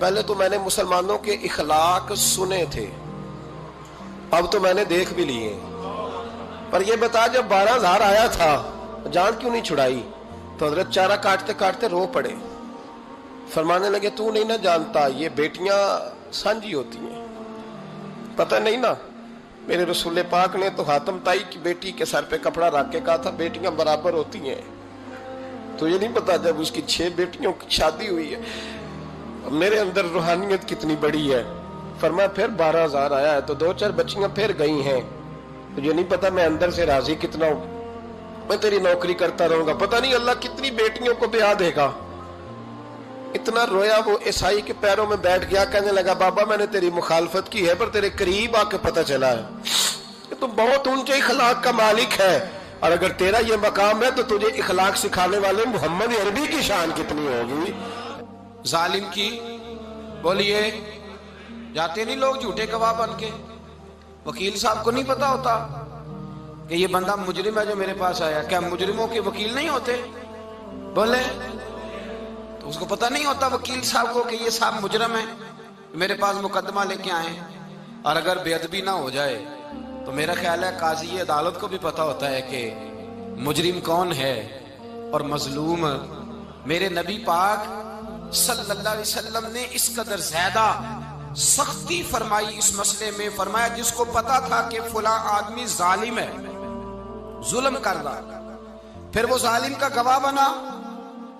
پہلے تو میں نے مسلمانوں کے اخلاق سنے تھے، اب تو میں نے دیکھ بھی لیے. پر یہ بتا جب 12,000 آیا تھا جان کیوں نہیں چھڑائی؟ تو حضرت چارہ کاٹتے کاٹتے رو پڑے. فرمانے لگے تو نہیں نہ جانتا یہ بیٹیاں سانجھی ہوتی ہیں، پتہ نہیں نا. میرے رسول پاک نے تو حاتم تائی کی بیٹی کے سر پہ کپڑا رکھ کے کہا تھا بیٹیاں برابر ہوتی ہیں. تو یہ نہیں پتا جب اس کی 6 بیٹیوں کی شادی ہوئی ہے میرے اندر روحانیت کتنی بڑی ہے. فرمایا پھر 12,000 آیا ہے تو 2-4 بچیاں پھر گئی ہیں. تجھے نہیں پتا میں اندر سے راضی کتنا ہوں، میں تیری نوکری کرتا رہوں گا، پتہ نہیں اللہ کتنی بیٹیوں کو بیاہ دے گا. اتنا رویا وہ عیسائی کے پیروں میں بیٹھ گیا، کہنے لگا بابا میں نے تیری مخالفت کی ہے پر تیرے قریب آ کے پتہ چلا ہے کہ تو بہت اونچے اخلاق کا مالک ہے، اور اگر تیرا یہ مقام ہے تو تجھے اخلاق سکھانے والے محمد عربی کی شان کتنی ہوگی. ظالم کی بولیے جاتے نہیں لوگ جھوٹے گواہ بن کے. وکیل صاحب کو نہیں پتا ہوتا کہ یہ بندہ مجرم ہے جو میرے پاس آیا. کیا مجرموں کے وکیل نہیں ہوتے؟ بولے تو اس کو پتہ نہیں ہوتا وکیل صاحب کو کہ یہ صاحب مجرم ہے میرے پاس مقدمہ لے کے آئے. اور اگر بے ادبی نہ ہو جائے تو میرا خیال ہے قاضی عدالت کو بھی پتا ہوتا ہے کہ مجرم کون ہے اور مظلوم. میرے نبی پاک صلی اللہ علیہ وسلم نے اس قدر زیادہ سختی فرمائی اس مسئلے میں. فرمایا جس کو پتا تھا کہ فلاں آدمی ظالم ہے، ظلم کر رہا، پھر وہ ظالم کا گواہ بنا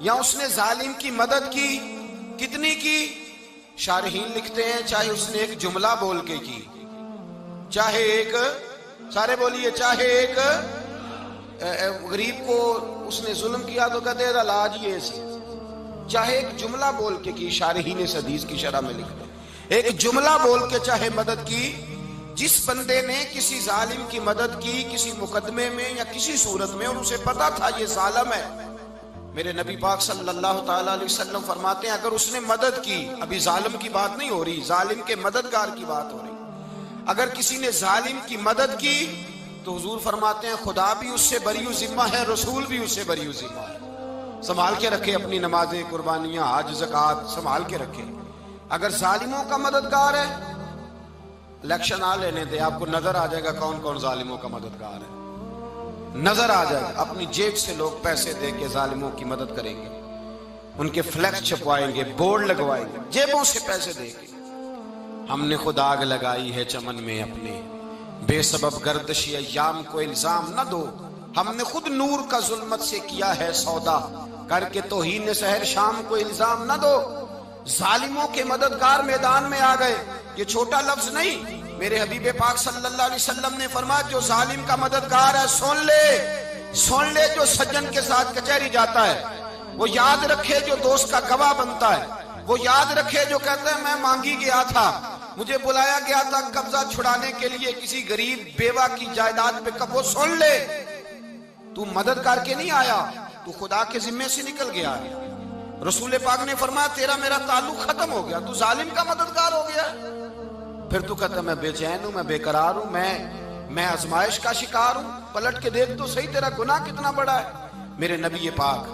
یا اس نے ظالم کی مدد کی، کتنی کی؟ شارحین لکھتے ہیں چاہے اس نے ایک جملہ بول کے کی، چاہے ایک، سارے بولیے، چاہے ایک غریب کو اس نے ظلم کیا تو کہتے ہیں علاج یہ سی، چاہے ایک جملہ بول کے کی. شارحین اس حدیث کی شرح میں لکھتے ہیں ایک جملہ بول کے چاہے مدد کی. جس بندے نے کسی ظالم کی مدد کی کسی مقدمے میں یا کسی صورت میں اور اسے پتا تھا یہ ظالم ہے، میرے نبی پاک صلی اللہ تعالی علیہ وسلم فرماتے ہیں اگر اس نے مدد کی، ابھی ظالم کی بات نہیں ہو رہی، ظالم کے مددگار کی بات ہو رہی، اگر کسی نے ظالم کی مدد کی تو حضور فرماتے ہیں خدا بھی اس سے بری و ذمہ ہے، رسول بھی اس سے بری و ذمہ ہے. سنبھال کے رکھے اپنی نمازیں، قربانیاں، حج، زکوٰۃ سنبھال کے رکھے. اگر ظالموں کا مددگار ہے، الیکشن آ لینے دے، آپ کو نظر آ جائے گا کون کون ظالموں کا مددگار ہے، نظر آ جائے گا. اپنی جیب سے لوگ پیسے دے کے ظالموں کی مدد کریں گے، ان کے فلیکس چھپوائیں گے، بورڈ لگوائیں گے، جیبوں سے پیسے دے کے. ہم نے خود آگ لگائی ہے چمن میں اپنے، بے سبب گردشی ایام کو الزام نہ دو. ہم نے خود نور کا ظلمت سے کیا ہے سودا، کر کے توہین سحر شام کو الزام نہ دو. ظالموں کے مددگار میدان میں آ گئے. یہ چھوٹا لفظ نہیں، میرے حبیب پاک صلی اللہ علیہ وسلم نے فرمایا جو ظالم کا مددگار ہے سن لے جو سجن کے ساتھ کچہری جاتا ہے، وہ یاد رکھے جو دوست کا گواہ بنتا ہے، وہ یاد رکھے جو کہتا ہے میں مانگی گیا تھا، مجھے بلایا گیا تھا قبضہ چھڑانے کے لیے کسی غریب بیوہ کی جائیداد پہ، وہ سن لے تو مدد کر کے نہیں آیا، تو خدا کے ذمے سے نکل گیا ہے. رسول پاک نے فرمایا تیرا میرا تعلق ختم ہو گیا، تو ظالم کا مددگار ہو گیا. پھر تو کہتا میں بے چین ہوں، میں بے قرار ہوں، میں آزمائش کا شکار ہوں. پلٹ کے دیکھ تو صحیح تیرا گناہ کتنا بڑا ہے. میرے نبی پاک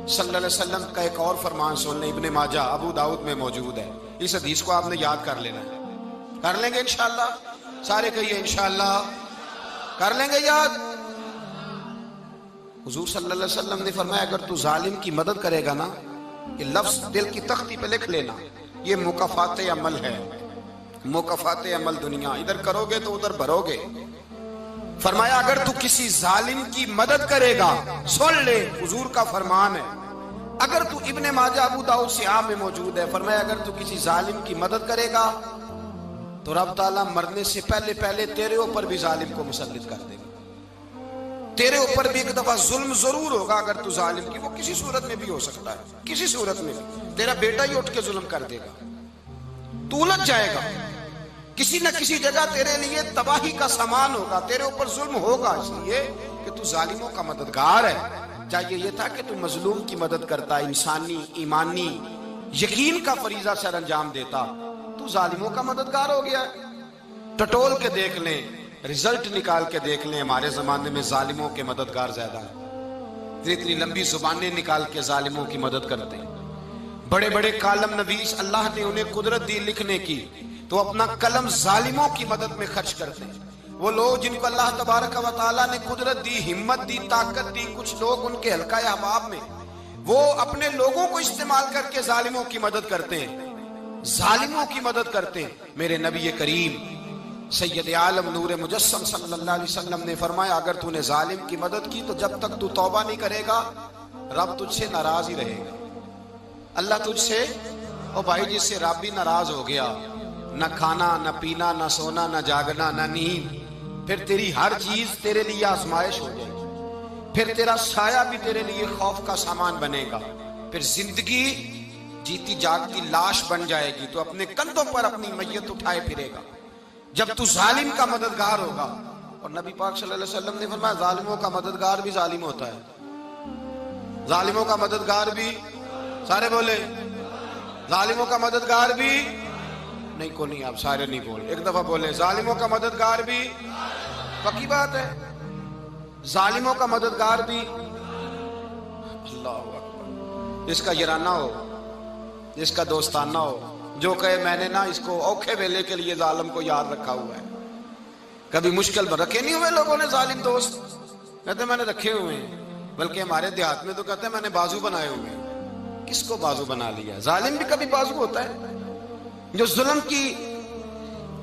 صلی اللہ علیہ وسلم کا ایک اور فرمان سن لیں، ابن ماجہ ابو داؤد میں موجود ہے. اس حدیث کو آپ نے یاد کر لینا ہے. کر لیں گے انشاءاللہ؟ سارے کہیے انشاءاللہ کر لیں گے یاد. حضور صلی اللہ علیہ وسلم نے فرمایا اگر تو ظالم کی مدد کرے گا نا، یہ لفظ دل کی تختی پہ لکھ لینا، یہ مکافات عمل ہے، مکافات عمل دنیا، ادھر کرو گے تو ادھر بھرو گے. فرمایا اگر تو کسی ظالم کی مدد کرے گا، سن لے حضور کا فرمان ہے، اگر تو ابن ماجہ ابو داؤد سیاہ میں موجود ہے، فرمایا اگر تو کسی ظالم کی مدد کرے گا تو رب تعالیٰ مرنے سے پہلے تیرے اوپر بھی ظالم کو مسلط کر دے گا. تیرے اوپر بھی ایک دفعہ ظلم ضرور ہوگا اگر تو ظالم کی، وہ کسی صورت میں بھی ہو سکتا ہے، کسی صورت میں بھی تیرا بیٹا ہی اٹھ کے ظلم کر دے گا، تو الجھ جائے گا، کسی نہ کسی جگہ تیرے لیے تباہی کا سامان ہوگا، تیرے اوپر ظلم ہوگا، اس لیے کہ تو ظالموں کا مددگار ہے. چاہیے یہ تھا کہ تو مظلوم کی مدد کرتا، انسانی ایمانی یقین کا فریضہ سر انجام دیتا، تو ظالموں کا مددگار ہو گیا. ٹٹول کے دیکھ لیں، رزلٹ نکال کے دیکھ لیں، ہمارے زمانے میں ظالموں کے مددگار زیادہ ہیں. اتنی لمبی زبانیں نکال کے ظالموں کی مدد کرتے ہیں. بڑے بڑے کالم نویس اللہ نے انہیں قدرت دی لکھنے کی، تو اپنا قلم ظالموں کی مدد میں خرچ کرتے ہیں۔ وہ لوگ جن کو اللہ تبارک و تعالیٰ نے قدرت دی، ہمت دی، طاقت دی، کچھ لوگ ان کے حلقہ احباب میں، وہ اپنے لوگوں کو استعمال کر کے ظالموں کی مدد کرتے ہیں، ظالموں کی مدد کرتے ہیں۔ میرے نبی کریم سید عالم نور مجسم صلی اللہ علیہ وسلم نے فرمایا، اگر تو نے ظالم کی مدد کی تو جب تک تو توبہ نہیں کرے گا رب تجھ سے ناراض ہی رہے گا۔ اللہ تجھ سے، او بھائی جس سے رب بھی ناراض ہو گیا، نہ کھانا نہ پینا نہ سونا نہ جاگنا نہ نیند، پھر تیری ہر چیز تیرے لیے آزمائش ہو جائے گی، پھر تیرا سایہ بھی تیرے لیے خوف کا سامان بنے گا، پھر زندگی جیتی جاگتی لاش بن جائے گی، تو اپنے کندھوں پر اپنی میت اٹھائے پھرے گا جب تو ظالم کا مددگار ہوگا۔ اور نبی پاک صلی اللہ علیہ وسلم نے فرمایا، ظالموں کا مددگار بھی ظالم ہوتا ہے، ظالموں کا مددگار بھی، سارے بولے، ظالموں کا مددگار بھی نہیں، کو نہیں، آپ سارے نہیں بولے، ایک دفعہ بولے، ظالموں کا مددگار بھی، پکی بات ہے، ظالموں کا مددگار بھی۔ اللہ اکبر، جس کا یارانہ ہو، جس کا دوستانہ ہو، جو کہے میں نے نا اس کو اوکھے ویلے کے لیے ظالم کو یاد رکھا ہوا ہے۔ کبھی مشکل میں رکھے نہیں ہوئے لوگوں نے ظالم دوست، کہتے میں نے رکھے ہوئے ہیں، بلکہ ہمارے دیہات میں تو کہتے ہیں میں نے بازو بنائے ہوئے ہیں۔ کس کو بازو بنا لیا؟ ظالم بھی کبھی بازو ہوتا ہے، جو ظلم کی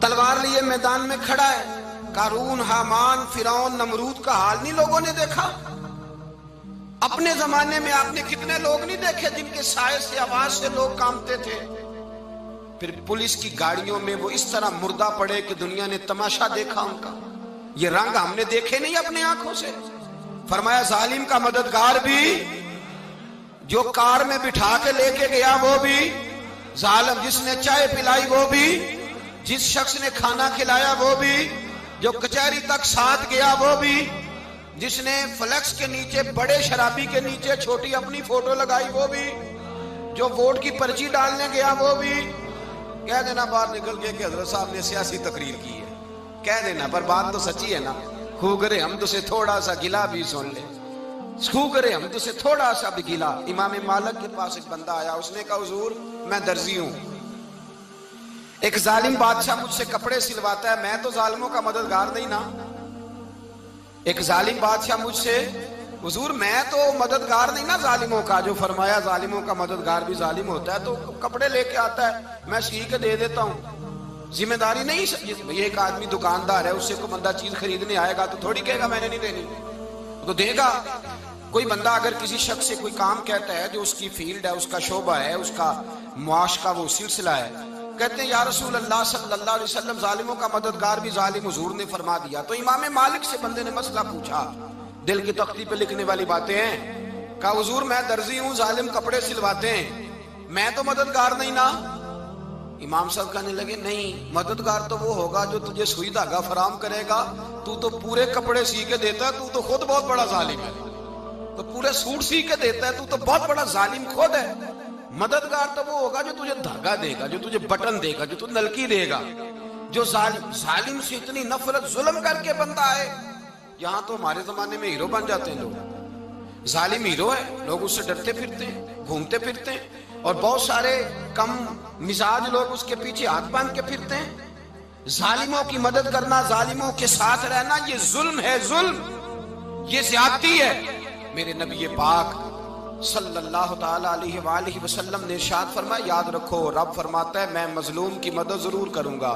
تلوار لیے میدان میں کھڑا ہے۔ قارون، حامان، فرعون، نمرود کا حال نہیں لوگوں نے دیکھا؟ اپنے زمانے میں آپ نے کتنے لوگ نہیں دیکھے جن کے سائے سے، آواز سے لوگ کانپتے تھے؟ پھر پولیس کی گاڑیوں میں وہ اس طرح مردہ پڑے کہ دنیا نے تماشا دیکھا ان کا۔ یہ رنگ ہم نے دیکھے نہیں اپنے آنکھوں سے۔ فرمایا ظالم کا مددگار بھی، جو کار میں بٹھا کے لے کے گیا وہ بھی ظالم، جس نے چائے پلائی وہ بھی، جس شخص نے کھانا کھلایا وہ بھی، جو کچہری تک ساتھ گیا وہ بھی، جس نے فلیکس کے نیچے، بڑے شرابی کے نیچے چھوٹی اپنی فوٹو لگائی وہ بھی، جو ووٹ کی پرچی ڈالنے گیا وہ بھی۔ کہہ دینا باہر نکل کے کہ حضرت صاحب نے سیاسی تقریر کی ہے، کہہ دینا، پر بات تو سچی ہے نا۔ خو کرے ہم تو سے تھوڑا سا گلا بھی سن لے، خو کرے ہم تو سے تھوڑا سا بھی گلا۔ امام مالک کے پاس ایک بندہ آیا، اس نے کہا حضور میں درزی ہوں، ایک ظالم بادشاہ مجھ سے کپڑے سلواتا ہے، میں تو ظالموں کا مددگار نہیں نا۔ ایک ظالم بادشاہ مجھ سے، حضور میں تو مددگار نہیں نا ظالموں کا، جو فرمایا ظالموں کا مددگار بھی ظالم ہوتا ہے، تو کپڑے لے کے آتا ہے میں سی کے دے دیتا ہوں، ذمہ داری نہیں۔ یہ ایک آدمی دکاندار ہے، اس سے کوئی بندہ چیز خریدنے آئے گا تو تھوڑی کہے گا میں نے نہیں دینی، تو دے گا۔ کوئی بندہ اگر کسی شخص سے کوئی کام کہتا ہے جو اس کی فیلڈ ہے، اس کا شعبہ ہے، اس کا معاش کا وہ سلسلہ ہے، کہتے ہیں یا رسول اللہ صلی اللہ علیہ وسلم ظالموں کا مددگار بھی ظالم، حضور نے فرما دیا۔ تو امام مالک سے بندے نے مسئلہ پوچھا، دل کی تختی پہ لکھنے والی باتیں ہیں، کہا حضور میں درزی ہوں، ظالم کپڑے سلواتے ہیں، میں تو مددگار نہیں نا۔ امام صاحب کہنے لگے نہیں، مددگار تو وہ ہوگا جو تجھے سوئی دھاگا فراہم کرے گا، تو پورے کپڑے سی کے دیتا ہے، تو خود بہت بڑا ظالم ہے، تو پورے سوٹ سی کے دیتا ہے، تو بہت بڑا ظالم خود ہے۔ مددگار تو وہ ہوگا جو تجھے دھاگا دے گا، جو تجھے بٹن دے گا، جو تجھے نلکی دے گا، جو ظالم سے اتنی نفرت ظلم کر کے بندہ ہے۔ یہاں تو ہمارے زمانے میں ہیرو بن جاتے ہیں لوگ، ظالم ہیرو ہے، لوگ اس سے ڈرتے پھرتے ہیں، گھومتے پھرتے ہیں، اور بہت سارے کم مزاج لوگ اس کے پیچھے ہاتھ باندھ کے پھرتے ہیں۔ ظالموں کی مدد کرنا، ظالموں کے ساتھ رہنا، یہ ظلم ہے، ظلم، یہ زیادتی ہے۔ میرے نبی پاک صلی اللہ تعالی علیہ وآلہ وسلم نے ارشاد فرمایا، یاد رکھو رب فرماتا ہے میں مظلوم کی مدد ضرور کروں گا،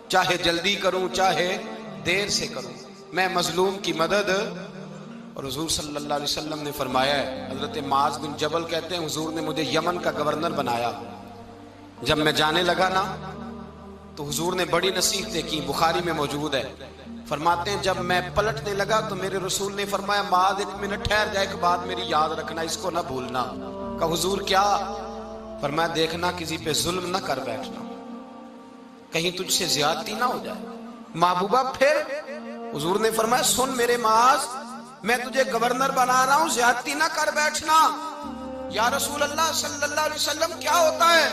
چاہے جلدی کروں چاہے دیر سے کروں، میں مظلوم کی مدد۔ اور حضور صلی اللہ علیہ وسلم نے فرمایا ہے، حضرت معاذ بن جبل کہتے ہیں حضور نے مجھے یمن کا گورنر بنایا، جب میں جانے لگا نا تو حضور نے بڑی نصیحتیں کی، بخاری میں موجود ہے، فرماتے ہیں جب میں پلٹنے لگا تو میرے رسول نے فرمایا معاذ ایک منٹ ٹھہر جا، ایک بات میری یاد رکھنا، اس کو نہ بھولنا۔ کہا حضور کیا؟ فرمایا دیکھنا کسی پہ ظلم نہ کر بیٹھنا، کہیں تجھ سے زیادتی نہ ہو جائے۔ محبوبہ پھر حضور نے فرمایا سن میرے معاذ، میں تجھے گورنر بنا رہا ہوں، زیادتی نہ کر بیٹھنا۔ یا رسول اللہ صلی اللہ علیہ وسلم کیا ہوتا ہے؟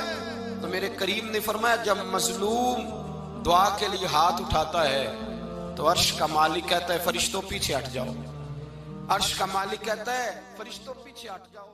تو میرے کریم نے فرمایا جب مظلوم دعا کے لیے ہاتھ اٹھاتا ہے تو عرش کا مالک کہتا ہے فرشتوں پیچھے ہٹ جاؤ، عرش کا مالک کہتا ہے فرشتوں پیچھے ہٹ جاؤ۔